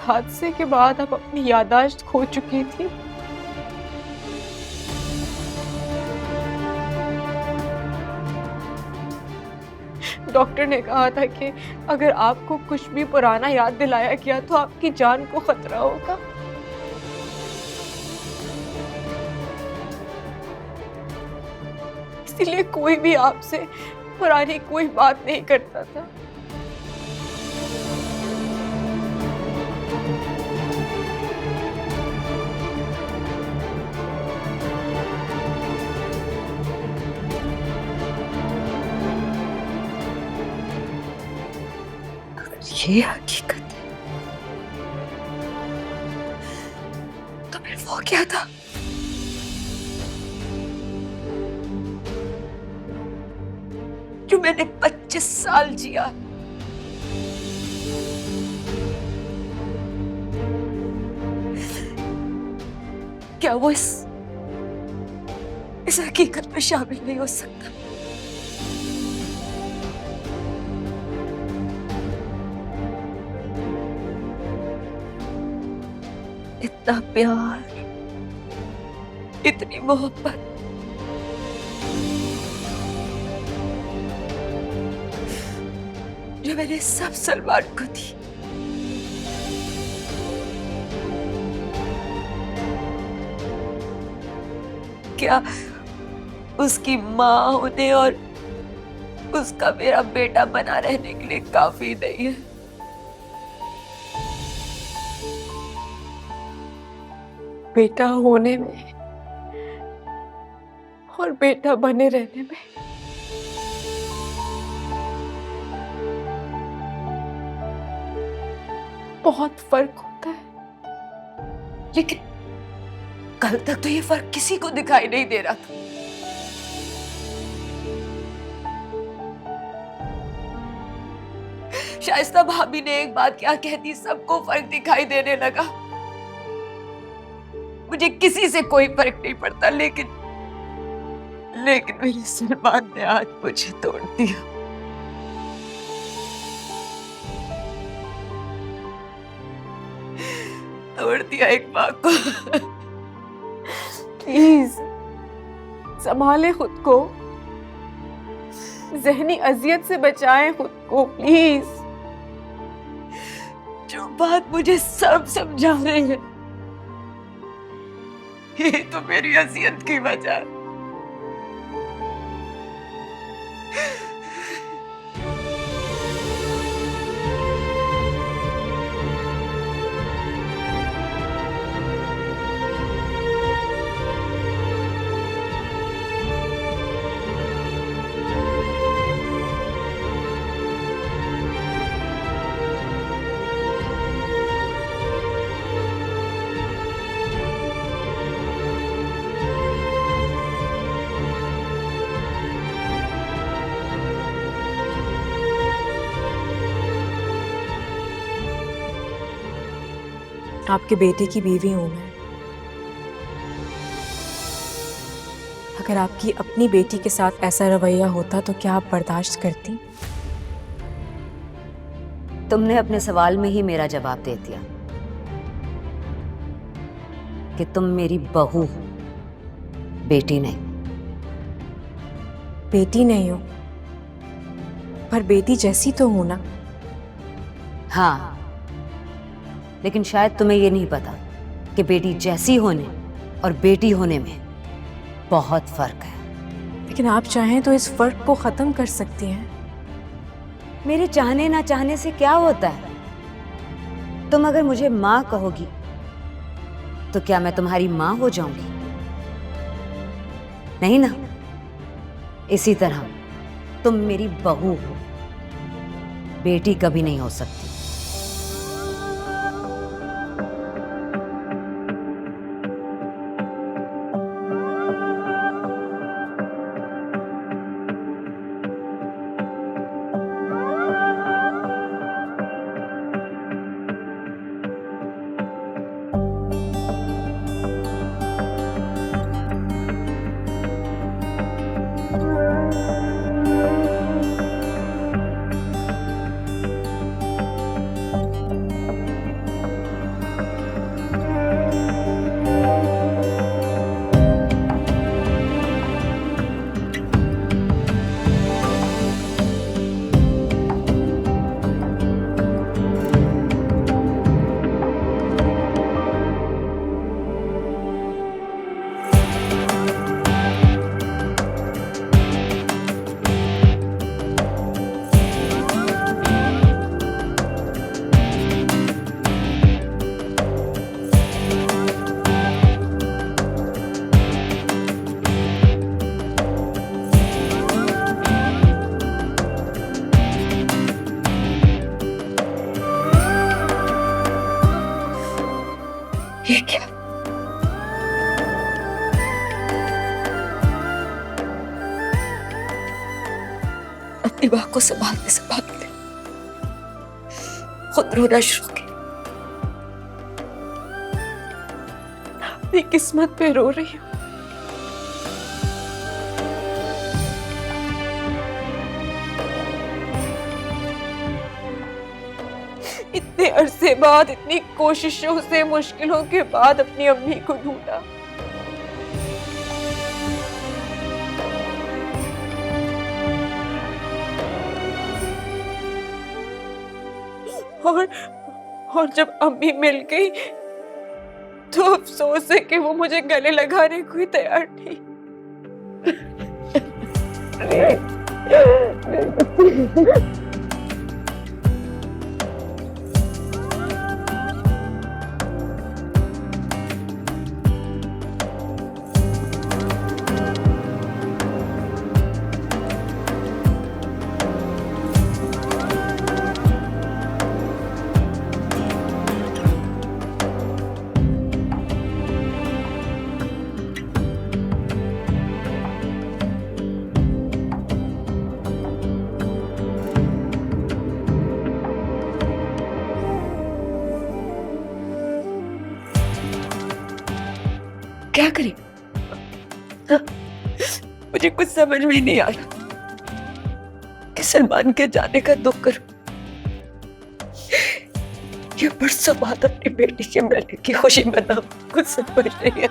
हादसे के बाद आप अपनी याददाश्त खो चुकी थी। डॉक्टर ने कहा था कि अगर आपको कुछ भी पुराना याद दिलाया गया तो आपकी जान को खतरा होगा। इसीलिए कोई भी आपसे पुरानी कोई बात नहीं करता था। ये हकीकत है तो फिर वो क्या था? जो मैंने 25 साल जिया। क्या वो इस हकीकत में शामिल नहीं हो सकता? इतना प्यार, इतनी मोहब्बत, जो मैंने सब सलमान को दी। क्या उसकी माँ होने और उसका मेरा बेटा बना रहने के लिए काफी नहीं है? बेटा होने में और बेटा बने रहने में बहुत फर्क होता है। लेकिन कल तक तो ये फर्क किसी को दिखाई नहीं दे रहा था। शाइस्ता भाभी ने एक बात क्या कह दी, सबको फर्क दिखाई देने लगा। मुझे किसी से कोई फर्क नहीं पड़ता, लेकिन मेरे सलमान ने आज मुझे तोड़ दिया। तोड़ दिया एक माँ को। प्लीज संभाले खुद को, ज़हनी अजियत से बचाएं खुद को प्लीज। जो बात मुझे सब समझा रहे हैं, ये तो मेरी अजियत की वजह है। आपके बेटे की बीवी हूं मैं। अगर आपकी अपनी बेटी के साथ ऐसा रवैया होता तो क्या आप बर्दाश्त करती? तुमने अपने सवाल में ही मेरा जवाब दे दिया कि तुम मेरी बहू हो, बेटी नहीं। बेटी नहीं हो पर बेटी जैसी तो हूं ना। हाँ, लेकिन शायद तुम्हें ये नहीं पता कि बेटी जैसी होने और बेटी होने में बहुत फर्क है। लेकिन आप चाहें तो इस फर्क को खत्म कर सकती हैं। मेरे चाहने ना चाहने से क्या होता है? तुम अगर मुझे माँ कहोगी तो क्या मैं तुम्हारी माँ हो जाऊंगी? नहीं ना। इसी तरह तुम मेरी बहू हो, बेटी कभी नहीं हो सकती। अपनी माँ को संभालते संभालते खुद रोना शुरू किया। अपनी किस्मत पे रो रही हूँ। इतने अरसे बाद, इतनी कोशिशों से, मुश्किलों के बाद अपनी अम्मी को ढूंढा। और जब अम्मी मिल गई तो अफसोस है कि वो मुझे गले लगाने को ही तैयार नहीं। क्या करें? मुझे कुछ समझ में नहीं आ रहा कि सलमान के जाने का दुख करूं ये परसों बाद अपनी बेटी के मिलने की खुशी मनाऊं। कुछ समझ नहीं है।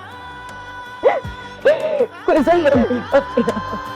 कुछ समझ नहीं आ रहा।